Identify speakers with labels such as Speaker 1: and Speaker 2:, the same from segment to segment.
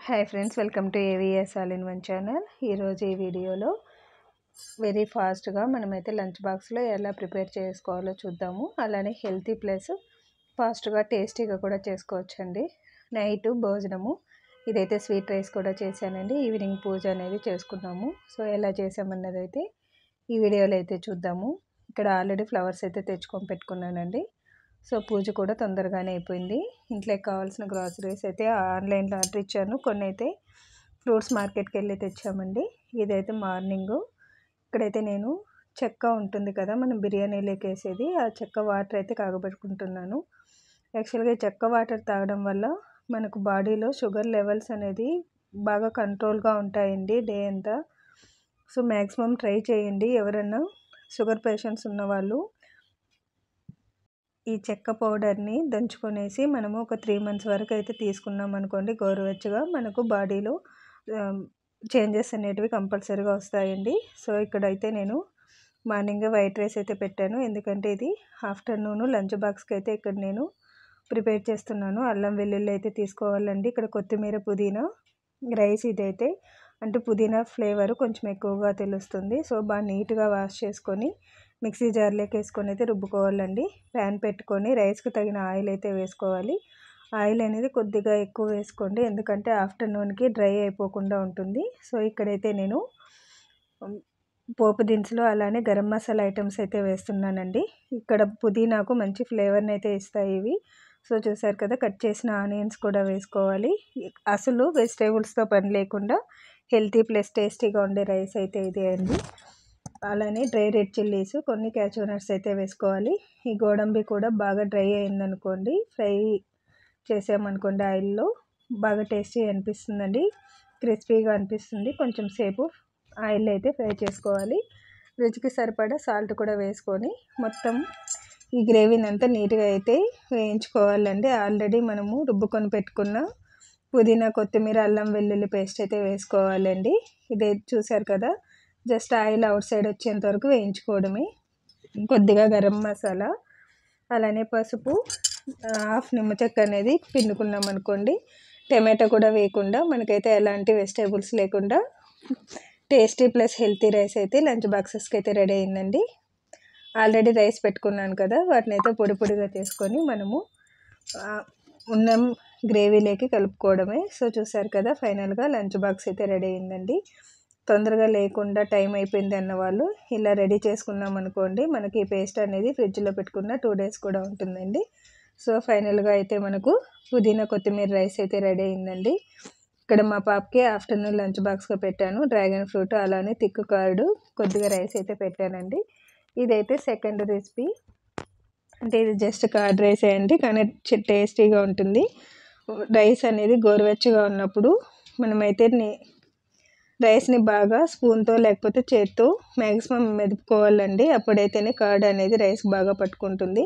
Speaker 1: Hi friends, welcome to AVS all in one channel. ఈరోజు ఈ వీడియోలో వెరీ ఫాస్ట్గా మనమైతే లంచ్ బాక్స్లో ఎలా ప్రిపేర్ చేసుకోవాలో చూద్దాము. అలానే హెల్తీ ప్లస్ ఫాస్ట్గా టేస్టీగా కూడా చేసుకోవచ్చండి. నైట్ భోజనము ఇదైతే స్వీట్ రైస్ కూడా చేశానండి. ఈవినింగ్ పూజ అనేది చేసుకున్నాము. సో ఎలా చేసామన్నది అయితే ఈ వీడియోలో అయితే చూద్దాము. ఇక్కడ ఆల్రెడీ ఫ్లవర్స్ అయితే తెచ్చుకొని పెట్టుకున్నానండి. సో పూజ కూడా తొందరగానే అయిపోయింది. ఇంట్లోకి కావాల్సిన గ్రాసరీస్ అయితే ఆన్లైన్లో ఆర్డర్ ఇచ్చాను. కొన్ని అయితే ఫ్రూట్స్ మార్కెట్కి వెళ్ళి తెచ్చామండి. ఇదైతే మార్నింగు. ఇక్కడైతే నేను చెక్క ఉంటుంది కదా మనం బిర్యానీలోకి వేసేది, ఆ చెక్క వాటర్ అయితే కాగబెట్టుకుంటున్నాను. యాక్చువల్గా చెక్క వాటర్ తాగడం వల్ల మనకు బాడీలో షుగర్ లెవెల్స్ అనేది బాగా కంట్రోల్గా ఉంటాయండి డే అంతా. సో మ్యాక్సిమం ట్రై చేయండి. ఎవరైనా షుగర్ పేషెంట్స్ ఉన్నవాళ్ళు ఈ చెక్క పౌడర్ని దంచుకొనేసి మనము ఒక 3 months వరకు అయితే తీసుకున్నాం అనుకోండి, గోరువెచ్చగా మనకు బాడీలో చేంజెస్ అనేటివి కంపల్సరీగా వస్తాయండి. సో ఇక్కడైతే నేను మార్నింగ్ వైట్ రైస్ అయితే పెట్టాను, ఎందుకంటే ఇది ఆఫ్టర్నూన్ లంచ్ బాక్స్కి అయితే ఇక్కడ నేను ప్రిపేర్ చేస్తున్నాను. అల్లం వెల్లుల్లి అయితే తీసుకోవాలండి. ఇక్కడ కొత్తిమీర, పుదీనా, రైస్ ఇదైతే అంటే పుదీనా ఫ్లేవర్ కొంచెం ఎక్కువగా తెలుస్తుంది. సో బాగా నీట్గా వాష్ చేసుకొని మిక్సీ జార్లోకి వేసుకొని అయితే రుబ్బుకోవాలండి. ప్యాన్ పెట్టుకొని రైస్కి తగిన ఆయిల్ అయితే వేసుకోవాలి. ఆయిల్ అనేది కొద్దిగా ఎక్కువ వేసుకోండి, ఎందుకంటే ఆఫ్టర్నూన్కి డ్రై అయిపోకుండా ఉంటుంది. సో ఇక్కడైతే నేను పోపు దినుసులు అలానే గరం మసాలా ఐటమ్స్ అయితే వేస్తున్నానండి. ఇక్కడ పుదీనాకు మంచి ఫ్లేవర్ని అయితే ఇస్తాయి ఇవి. సో చూసారు కదా, కట్ చేసిన ఆనియన్స్ కూడా వేసుకోవాలి. అసలు వెజిటేబుల్స్తో పని లేకుండా హెల్తీ ప్లస్ టేస్టీగా ఉండే రైస్ అయితే ఇదే అండి. అలానే డ్రై రెడ్ చిల్లీస్, కొన్ని క్యాషూ నట్స్ అయితే వేసుకోవాలి. ఈ గోడంబి కూడా బాగా డ్రై అయిందనుకోండి, ఫ్రై చేసామనుకోండి ఆయిల్లో, బాగా టేస్టీ అనిపిస్తుందండి, క్రిస్పీగా అనిపిస్తుంది. కొంచెం సేపు ఆయిల్ అయితే ఫ్రై చేసుకోవాలి. రుచికి సరిపడా సాల్ట్ కూడా వేసుకొని మొత్తం ఈ గ్రేవీని అంతా నీట్గా అయితే వేయించుకోవాలండి. ఆల్రెడీ మనము రుబ్బుకొని పెట్టుకున్న పుదీనా, కొత్తిమీర, అల్లం వెల్లుల్లి పేస్ట్ అయితే వేసుకోవాలండి. ఇదే చూసారు కదా, జస్ట్ ఆయిల్ అవుట్ సైడ్ వచ్చేంత వరకు వేయించుకోవడమే. కొద్దిగా గరం మసాలా, అలానే పసుపు, హాఫ్ నిమ్మ చెక్క అనేది పిండుకున్నాం అనుకోండి. టమాటో కూడా వేయకుండా మనకైతే ఎలాంటి వెజిటేబుల్స్ లేకుండా టేస్టీ ప్లస్ హెల్తీ రైస్ అయితే లంచ్ బాక్సెస్కి అయితే రెడీ అయిందండి. ఆల్రెడీ రైస్ పెట్టుకున్నాను కదా, వాటిని అయితే పొడి పొడిగా చేసుకొని మనము ఉన్న గ్రేవీలోకి కలుపుకోవడమే. సో చూసారు కదా, ఫైనల్గా లంచ్ బాక్స్ అయితే రెడీ అయిందండి. తొందరగా లేకుండా టైం అయిపోయింది అన్న వాళ్ళు ఇలా రెడీ చేసుకున్నాం అనుకోండి, మనకి ఈ పేస్ట్ అనేది ఫ్రిడ్జ్లో పెట్టుకున్న 2 days కూడా ఉంటుందండి. సో ఫైనల్గా అయితే మనకు పుదీనా కొత్తిమీర రైస్ అయితే రెడీ అయిందండి. ఇక్కడ మా పాపకి ఆఫ్టర్నూన్ లంచ్ బాక్స్గా పెట్టాను. డ్రాగన్ ఫ్రూట్ అలానే తిక్కు కార్డు, కొద్దిగా రైస్ అయితే పెట్టానండి. ఇదైతే సెకండ్ రెసిపీ. అంటే ఇది జస్ట్ కార్డ్ రైసే అండి, కానీ టేస్టీగా ఉంటుంది. రైస్ అనేది గోరువెచ్చగా ఉన్నప్పుడు మనమైతే రైస్ని బాగా స్పూన్తో లేకపోతే చేత్తో మ్యాక్సిమం మెదుపుకోవాలండి. అప్పుడైతేనే కార్డ్ అనేది రైస్ బాగా పట్టుకుంటుంది.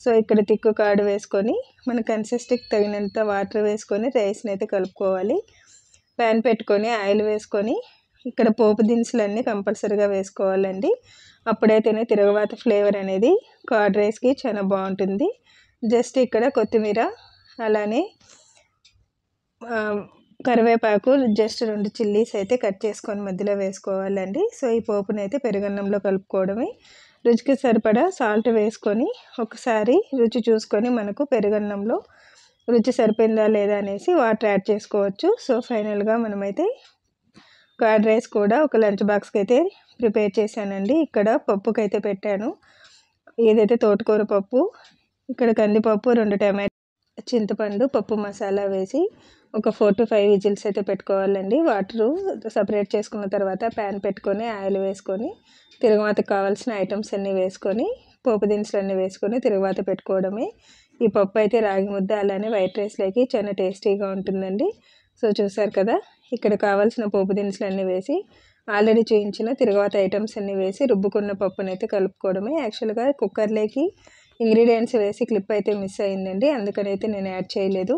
Speaker 1: సో ఇక్కడ తిక్కు కార్డ్ వేసుకొని మన కన్సిస్టెన్సీకి తగినంత వాటర్ వేసుకొని రైస్ని అయితే కలుపుకోవాలి. ప్యాన్ పెట్టుకొని ఆయిల్ వేసుకొని ఇక్కడ పోపు దినుసులన్నీ కంపల్సరీగా వేసుకోవాలండి. అప్పుడైతేనే తిరగవాత ఫ్లేవర్ అనేది కార్డ్ రైస్కి చాలా బాగుంటుంది. జస్ట్ ఇక్కడ కొత్తిమీర అలానే కరివేపాకు, జస్ట్ 2 చిల్లీస్ అయితే కట్ చేసుకొని మధ్యలో వేసుకోవాలండి. సో ఈ పోపుని అయితే పెరుగన్నంలో కలుపుకోవడమే. రుచికి సరిపడా సాల్ట్ వేసుకొని ఒకసారి రుచి చూసుకొని మనకు పెరుగన్నంలో రుచి సరిపోయిందా లేదా అనేసి వాటర్ యాడ్ చేసుకోవచ్చు. సో ఫైనల్గా మనమైతే కార్డ్ రైస్ కూడా ఒక లంచ్ బాక్స్కి అయితే ప్రిపేర్ చేశానండి. ఇక్కడ పప్పుకి అయితే పెట్టాను, ఏదైతే తోటకూర పప్పు, ఇక్కడ కందిపప్పు, 2 టమాటో, చింతపండు, పప్పు మసాలా వేసి ఒక 4 to 5 విజిల్స్ అయితే పెట్టుకోవాలండి. వాటరు సపరేట్ చేసుకున్న తర్వాత ప్యాన్ పెట్టుకొని ఆయిల్ వేసుకొని తిరగమాతకు కావాల్సిన ఐటమ్స్ అన్నీ వేసుకొని పోపు దినుసులు అన్నీ వేసుకొని తిరగమాత పెట్టుకోవడమే. ఈ పప్పు అయితే రాగి ముద్ద అలానే వైట్ రైస్లోకి చాలా టేస్టీగా ఉంటుందండి. సో చూసారు కదా, ఇక్కడ కావాల్సిన పోపు దినుసులు అన్నీ వేసి ఆల్రెడీ చూయించిన తిరగమాత ఐటమ్స్ అన్నీ వేసి రుబ్బుకున్న పప్పునైతే అయితే కలుపుకోవడమే. యాక్చువల్గా కుక్కర్లోకి ఇంగ్రీడియంట్స్ వేసి క్లిప్ అయితే మిస్ అయిందండి, అందుకనైతే నేను యాడ్ చేయలేదు.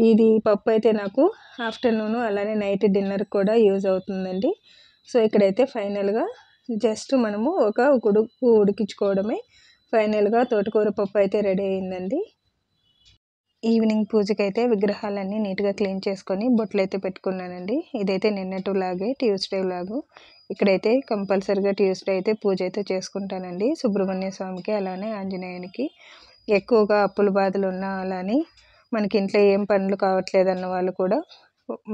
Speaker 1: ఇది పప్పు అయితే నాకు ఆఫ్టర్నూన్ అలానే నైట్ డిన్నర్ కూడా యూజ్ అవుతుందండి. సో ఇక్కడైతే ఫైనల్గా జస్ట్ మనము ఒక ఉడికించుకోవడమే. ఫైనల్గా తోటకూర పప్పు అయితే రెడీ అయిందండి. ఈవినింగ్ పూజకైతే విగ్రహాలన్నీ నీట్గా క్లీన్ చేసుకొని బొట్లు అయితే పెట్టుకున్నానండి. ఇదైతే నిన్నటి లాగే ట్యూస్డే లాగు. ఇక్కడైతే కంపల్సరిగా ట్యూస్డే అయితే పూజ అయితే చేసుకుంటానండి సుబ్రహ్మణ్య స్వామికి, అలానే ఆంజనేయునికి. ఎక్కువగా అప్పుల బాధలు ఉన్నా, అలానే మనకి ఇంట్లో ఏం పనులు కావట్లేదు అన్న వాళ్ళు కూడా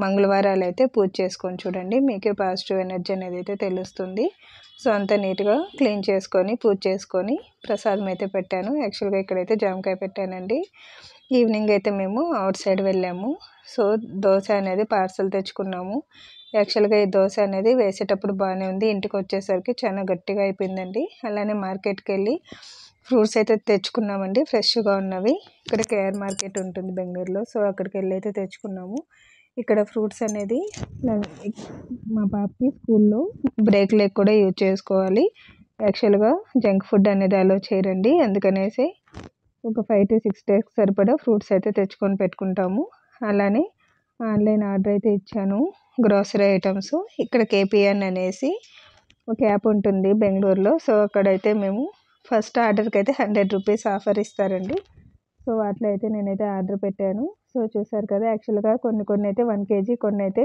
Speaker 1: మంగళవారాలు అయితే పూజ చేసుకొని చూడండి, మీకే పాజిటివ్ ఎనర్జీ అనేది అయితే తెలుస్తుంది. సో అంతా నీట్గా క్లీన్ చేసుకొని పూజ చేసుకొని ప్రసాదం అయితే పెట్టాను. యాక్చువల్గా ఇక్కడైతే జామకాయ పెట్టానండి. ఈవినింగ్ అయితే మేము అవుట్ సైడ్ వెళ్ళాము. సో దోశ అనేది పార్సల్ తెచ్చుకున్నాము. యాక్చువల్గా ఈ దోశ అనేది వేసేటప్పుడు బాగానే ఉంది, ఇంటికి వచ్చేసరికి చాలా గట్టిగా అయిపోయిందండి. అలానే మార్కెట్కి వెళ్ళి ఫ్రూట్స్ అయితే తెచ్చుకున్నామండి, ఫ్రెష్గా ఉన్నవి. ఇక్కడ కేఆర్ మార్కెట్ ఉంటుంది బెంగళూరులో, సో అక్కడికి వెళ్ళి అయితే తెచ్చుకున్నాము. ఇక్కడ ఫ్రూట్స్ అనేది మా పాపకి స్కూల్లో బ్రేక్ లేక కూడా యూజ్ చేసుకోవాలి. యాక్చువల్గా జంక్ ఫుడ్ అనేది అలో చేయరండి, అందుకనేసి ఒక 5 to 6 days సరిపడా ఫ్రూట్స్ అయితే తెచ్చుకొని పెట్టుకుంటాము. అలానే ఆన్లైన్ ఆర్డర్ అయితే ఇచ్చాను గ్రాసరీ ఐటమ్స్. ఇక్కడ కేపీఎన్ అనేసి ఒక యాప్ ఉంటుంది బెంగళూరులో. సో అక్కడైతే మేము ఫస్ట్ ఆర్డర్కి అయితే 100 రూపీస్ ఆఫర్ ఇస్తారండి. సో వాటిలో అయితే నేనైతే ఆర్డర్ పెట్టాను. సో చూసారు కదా, యాక్చువల్గా కొన్ని అయితే 1 kg, కొన్ని అయితే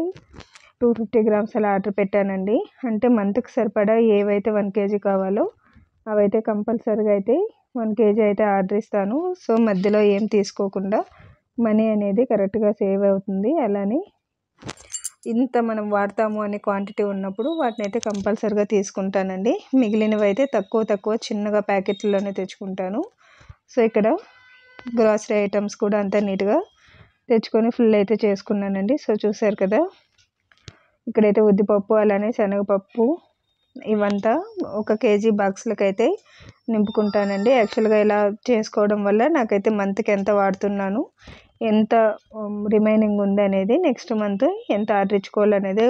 Speaker 1: 250 grams అలా ఆర్డర్ పెట్టానండి. అంటే మంత్కి సరిపడా ఏవైతే 1 kg కావాలో అవైతే కంపల్సరీగా అయితే 1 kg అయితే ఆర్డర్ ఇస్తాను. సో మధ్యలో ఏం తీసుకోకుండా మనీ అనేది కరెక్ట్గా సేవ్ అవుతుంది. అలానే ఇంత మనం వాడతాము అనే క్వాంటిటీ ఉన్నప్పుడు వాటిని అయితే కంపల్సరీగా తీసుకుంటానండి. మిగిలినవి అయితే తక్కువ చిన్నగా ప్యాకెట్లలోనే తెచ్చుకుంటాను. సో ఇక్కడ గ్రాసరీ ఐటమ్స్ కూడా అంతా నీట్గా తెచ్చుకొని ఫుల్ అయితే చేసుకున్నానండి. సో చూసారు కదా, ఇక్కడైతే ఉద్దిపప్పు అలానే శనగపప్పు ఇవంతా 1 kg బాక్స్లకు అయితే నింపుకుంటానండి. యాక్చువల్గా ఇలా చేసుకోవడం వల్ల నాకైతే మంత్కి ఎంత వాడుతున్నాను, ఎంత రిమైనింగ్ ఉంది అనేది, నెక్స్ట్ మంత్ ఎంత ఆర్డర్ ఇచ్చుకోవాలనేది.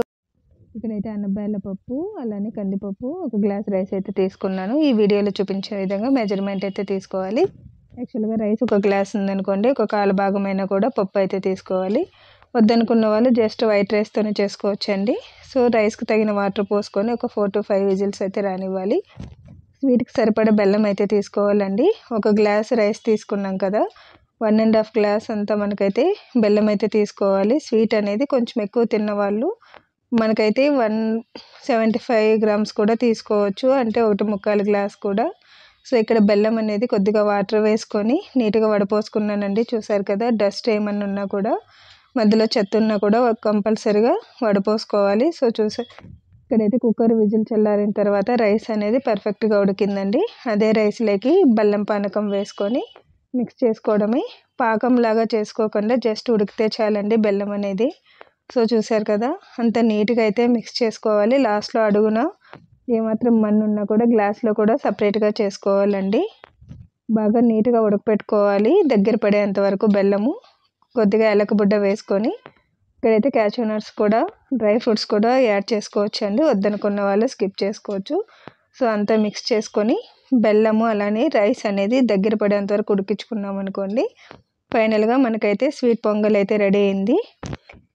Speaker 1: ఇక్కడైతే అన్నబెల్ల పప్పు అలానే కందిపప్పు 1 గ్లాస్ రైస్ అయితే తీసుకున్నాను. ఈ వీడియోలో చూపించే విధంగా మెజర్మెంట్ అయితే తీసుకోవాలి. యాక్చువల్గా రైస్ 1 గ్లాస్ ఉందనుకోండి, ఒక కాలు భాగమైనా కూడా పప్పు అయితే తీసుకోవాలి. వద్దనుకున్న వాళ్ళు జస్ట్ వైట్ రైస్తోనే చేసుకోవచ్చండి. సో రైస్కి తగిన వాటర్ పోసుకొని ఒక 4 to 5 విజిల్స్ అయితే రానివ్వాలి. స్వీట్కి సరిపడా బెల్లం అయితే తీసుకోవాలండి. 1 గ్లాస్ రైస్ తీసుకున్నాం కదా, 1.5 గ్లాస్ అంతా మనకైతే బెల్లం అయితే తీసుకోవాలి. స్వీట్ అనేది కొంచెం ఎక్కువ తిన్నవాళ్ళు మనకైతే 175 grams కూడా తీసుకోవచ్చు, అంటే 1.25 గ్లాస్ కూడా. సో ఇక్కడ బెల్లం అనేది కొద్దిగా వాటర్ వేసుకొని నీట్గా వడపోసుకున్నానండి. చూసారు కదా, డస్ట్ ఏమన్నా ఉన్నా కూడా, మధ్యలో చెత్త ఉన్నా కూడా కంపల్సరీగా వడపోసుకోవాలి. సో ఇక్కడైతే కుక్కర్ విజిల్ చల్లారిన తర్వాత రైస్ అనేది పర్ఫెక్ట్గా ఉడికిందండి. అదే రైస్లోకి బెల్లం పానకం వేసుకొని మిక్స్ చేసుకోవడమే. పాకంలాగా చేసుకోకుండా జస్ట్ ఉడికితే చాలండి బెల్లం అనేది. సో చూసారు కదా, అంత నీట్గా అయితే మిక్స్ చేసుకోవాలి. లాస్ట్లో అడుగున ఏమాత్రం మన్ను ఉన్నా కూడా గ్లాస్లో కూడా సపరేట్గా చేసుకోవాలండి. బాగా నీట్గా ఉడకపెట్టుకోవాలి దగ్గర పడేంత వరకు బెల్లము. కొద్దిగా ఏలకబుడ్డ వేసుకొని, ఇక్కడైతే క్యాషూ నట్స్ కూడా డ్రై ఫ్రూట్స్ కూడా యాడ్ చేసుకోవచ్చు అండి, వద్దనుకున్న వాళ్ళు స్కిప్ చేసుకోవచ్చు. సో అంతా మిక్స్ చేసుకొని బెల్లము అలానే రైస్ అనేది దగ్గర పడేంత వరకు ఉడికించుకున్నాం అనుకోండి, ఫైనల్గా మనకైతే స్వీట్ పొంగల్ అయితే రెడీ అయింది.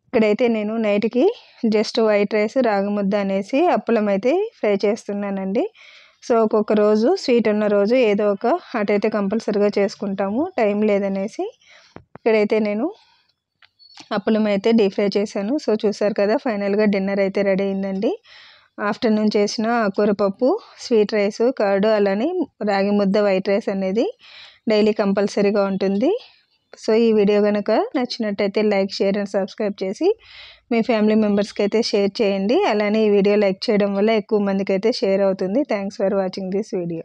Speaker 1: ఇక్కడైతే నేను నైట్కి జస్ట్ వైట్ రైస్ రాగి ముద్ద అనేసి అప్పలం అయితే ఫ్రై చేస్తున్నానండి. సో ఒక్కొక్క రోజు స్వీట్ ఉన్న రోజు ఏదో ఒక అటైతే కంపల్సరీగా చేసుకుంటాము, టైం లేదనేసి. ఇక్కడైతే నేను అప్పలం అయితే డీప్ ఫ్రై చేశాను. సో చూసారు కదా, ఫైనల్గా డిన్నర్ అయితే రెడీ అయిందండి. ఆఫ్టర్నూన్ చేసిన ఆకుకూర పప్పు, స్వీట్ రైస్, కర్డ్ అలానే రాగి ముద్ద వైట్ రైస్ అనేది డైలీ కంపల్సరీగా ఉంటుంది. సో ఈ వీడియో కనుక నచ్చినట్టయితే లైక్, షేర్ అండ్ సబ్స్క్రైబ్ చేసి మీ ఫ్యామిలీ మెంబర్స్కి అయితే షేర్ చేయండి. అలానే ఈ వీడియో లైక్ చేయడం వల్ల ఎక్కువ మందికి అయితే షేర్ అవుతుంది. Thanks for watching this video.